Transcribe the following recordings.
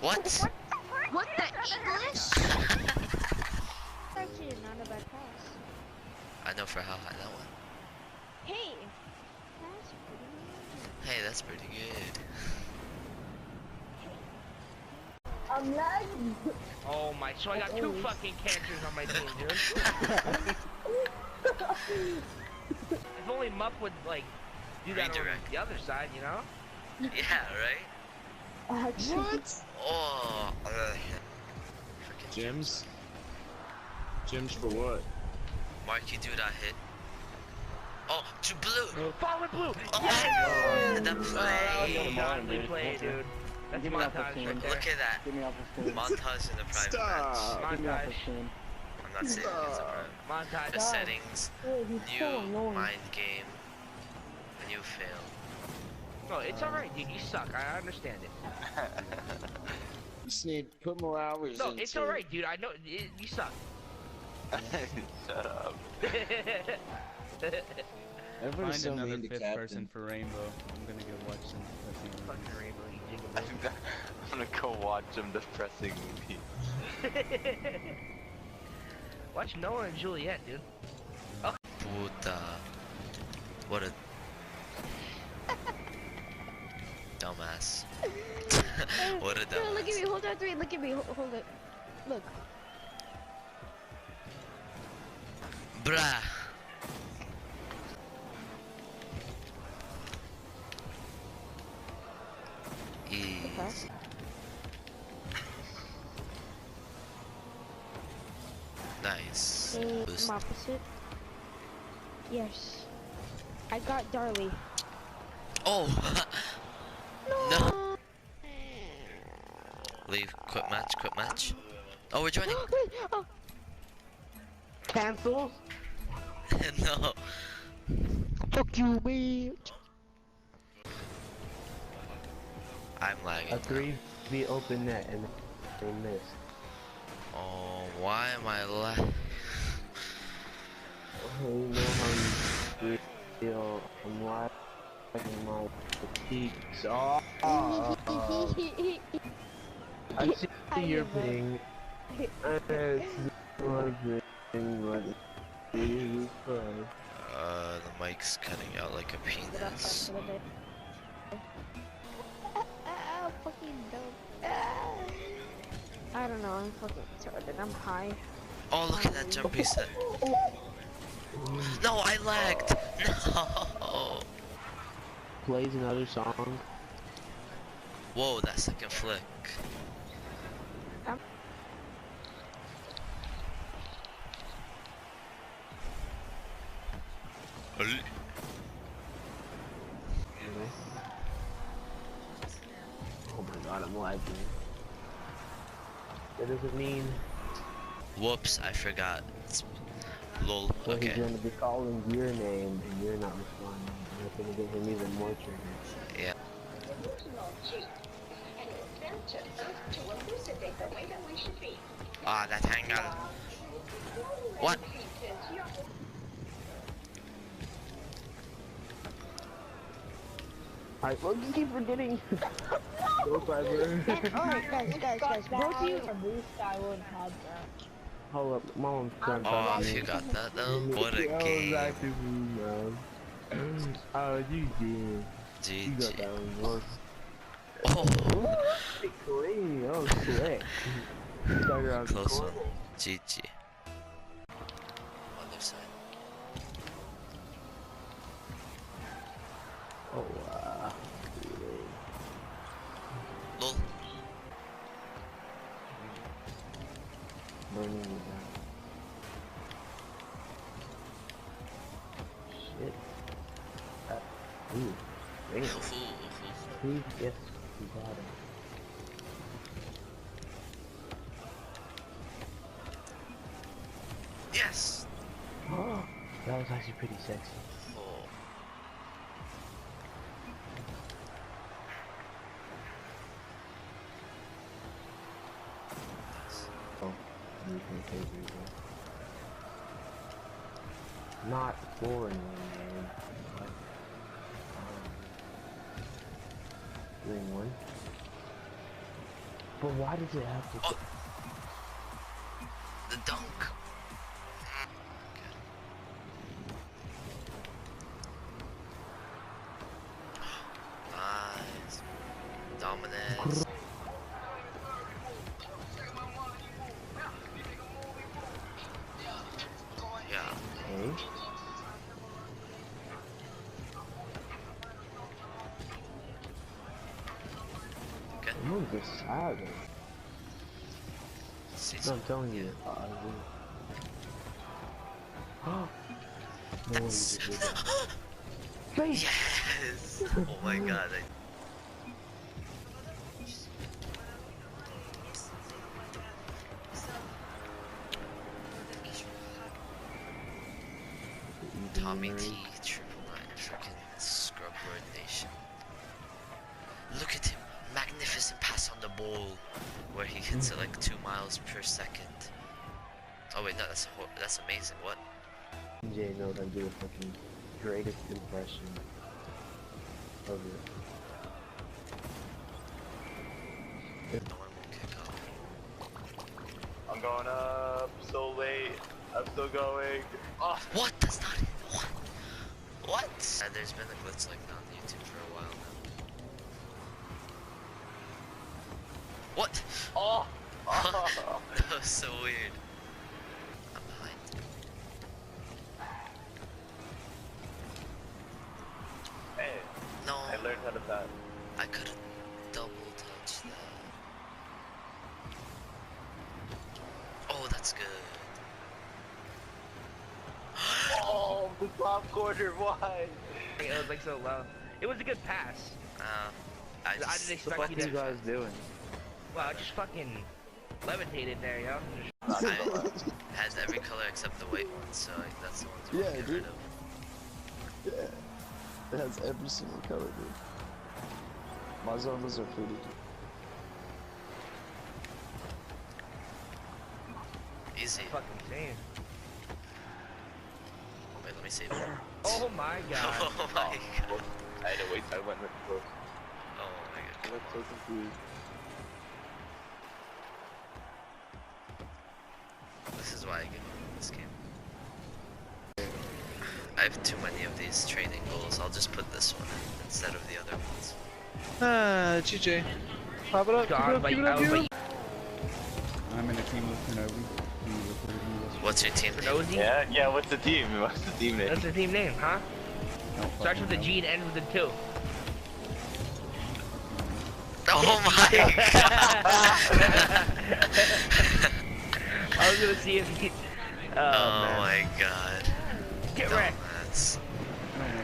What? What the English? Actually, not a bad pass. I know for how high that one. Hey, that's pretty good. Hey, that's pretty good. I'm lagging. Oh my, so I got two fucking cancers on my team, dude. If only Muff would, like, do that Redirect. on the other side, you know? Yeah, right? Actually, What? Oh, freaking Gyms? Gyms for what? Marky dude, I hit. Oh, to blue! Fallen blue! Oh, Yes! the That was play! a godly play, dude. That's Give me off the montage scene. right there. Look at that. give me off the screen. Montage in the private Stop. match. Give me off the Montage. screen. I'm not saying it's a private. Montage. The settings, Hey, he's so new annoying. mind game, when you fail. No, it's alright, dude. You suck. I understand it. You just need to put more hours No, into it's alright, dude. I know you suck. Shut up. Everybody's Find so another mean to fifth Captain. person for Rainbow. I'm gonna go watch some fucking Fucking Rainbow, you jigaboo. I'm gonna go watch some depressing movies. Watch Noah and Juliet, dude. Puta. What a dumbass. What a No, look at me. dumbass. Hold on, three. Look at me. Hold it. Look. Bruh. Easy. Nice. Boost. I'm opposite. Yes. I got Darley. Oh! No! Leave. Quit match, quit match. Oh, we're joining. Oh, Cancels? No. Fuck you, bitch. I'm lagging. A 3v open net and they missed. Oh, why am I lagging? You know how you feel. I'm lagging my cheeks. Oh, I see your thing. It's one thing, but it's fun. The mic's cutting out like a penis. fucking dope. I don't know. I'm fucking retarded. I'm high. Oh, look at that jump he set. No, I lagged. No. Plays another song. Whoa, that second flick. Oh my god, I'm lagging. That doesn't mean Whoops, I forgot. Lol. well, he's Okay. gonna be calling your name and you're not responding. And it's gonna get him even more triggered. Yeah. Ah, that angle. What? Alright, well, you keep forgetting. Go, Fiber. Alright, guys. Both you. Hold up, Mom's done. Oh, if you got that though, what a game. Oh, you did. You got GG. that one, Lord. Oh, Clean. Oh, slick. Started on close the one. corner. GG. Other side. Oh, Lol. burning me down. Shit. Ooh, damn. Please, yes, we got it. Yes. Oh, that was actually pretty sexy. Oh. Oh, you can take it. Not boring, man. But, doing one. But why does it have to? Oh. The dunk. Nice. Dominance. Yeah. Hey? Okay. I'm just sad. No, I'm telling you. Oh. No one That's... did that. Yes! Oh my god. Tommy T, triple nine, freaking scrub word nation. Look at him, magnificent pass on the ball, where he hits it like 2 miles per second. Oh wait, no, that's amazing. What? Jay knows I do a fucking greatest impression of it. No one will kick up. I'm going up so late. I'm still going. Oh. What? That's not it. What? What? There's been a glitch like that on YouTube for a while now. What? Oh. That was so weird. I'm behind. Hey, No. I learned how to pass. I couldn't double touch that. Oh, that's good. Oh, the top corner, why? It was like so low. It was a good pass. I I just... didn't What the fuck expect you are you to. guys doing? Wow, I just fucking levitated there, yo. It has every color except the white one, so that's the ones we Yeah, get dude. rid of. Yeah. It has every single color, dude. My zonas are pretty. Easy. Fucking insane. Wait, let me save it. Oh my god. Oh my god. I had to wait, I went really close. Oh my god. I'm so confused. This is why I give up this game. I have too many of these training goals. I'll just put this one in instead of the other ones. GJ. Pop it up, God, like, I was like, I'm in a team with Kenobi. What's your team name? Nosy? Yeah, what's the team? What's the team name? That's the team name, huh? Starts with a G and ends with a 2. Oh my god! I was gonna see if he. Oh man. my god. Get wrecked. Dumbass.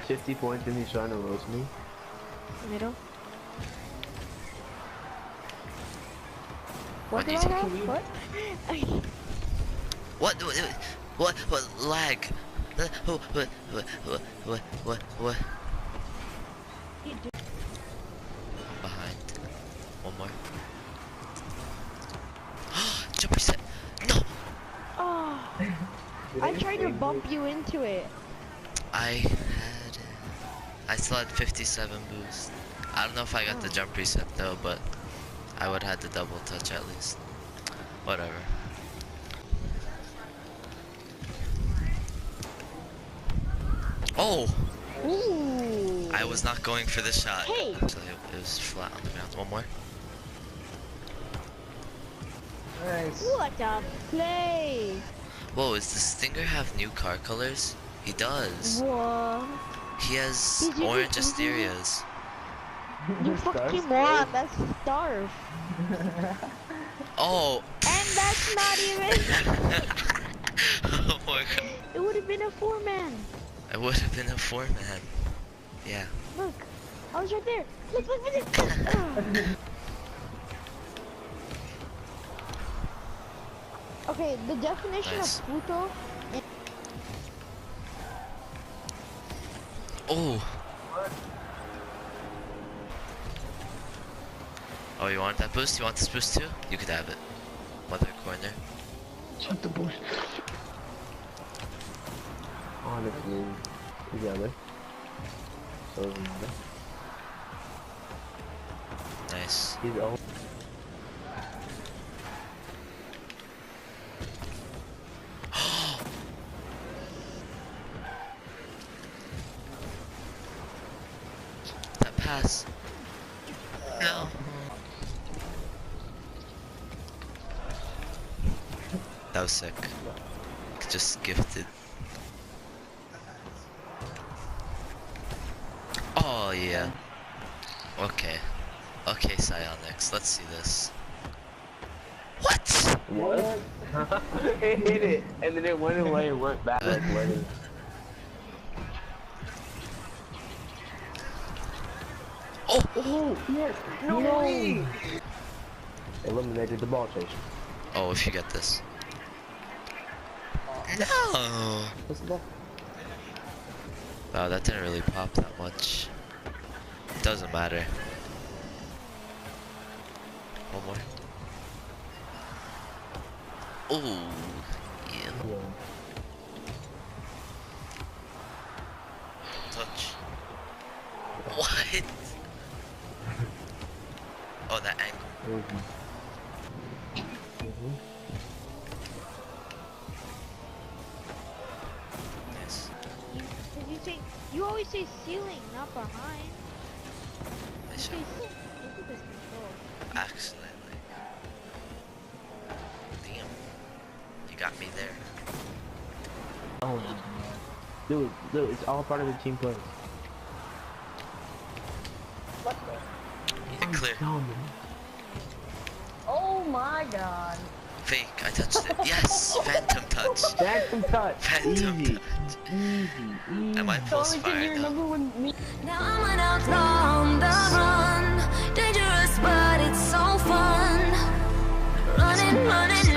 50 points and he's trying to roast me? Middle. What What do do you I think? have? What? What lag? What? Behind. One more. Jump reset. No! Oh, I tried to bump you into it. I still had 57 boost. I don't know if I got the jump reset though, but I would have had the double touch at least. Whatever. Oh! Ooh. I was not going for the shot. Hey. Actually, it was flat on the ground. One more. What a play! Whoa, does the Stinger have new car colors? He does. What? He has Did you orange just- Asterias. You fucking moron, that's Starve. Oh! And that's not even... Oh my god. It would have been a 4-man. It would have been a 4-man. Yeah. Look, I was right there. Look. Okay, the definition Nice. of puto. Oh! Oh, you want that boost? You want this boost too? You could have it. Mother corner. Shut the bush. Honestly, together. So doesn't matter. Nice. He's all. pass. No. That was sick. Just gifted. Oh yeah. Okay. Okay, Psionics. Let's see this. What? What? It hit it, and then it went away and went back like later. Oh! Oh, yes! No way! Eliminated the ball chaser. Oh, if you get this. No! What's the ball? Oh, that didn't really pop that much. Doesn't matter. One more. Oh, yeah. Touch. What? Oh, that angle. Nice. You always say ceiling, not behind. Nice shot. Look at this control. Accidentally. Damn. You got me there. Oh my god. Dude, it's all part of the team play. You did clear. Oh my god. Fake, I touched it. Yes! Phantom touch. Phantom touch. Phantom Easy. touch. Easy. Am I pulse fired though? Now I'm an outlaw on the run. Dangerous, but it's so fun. Running, running,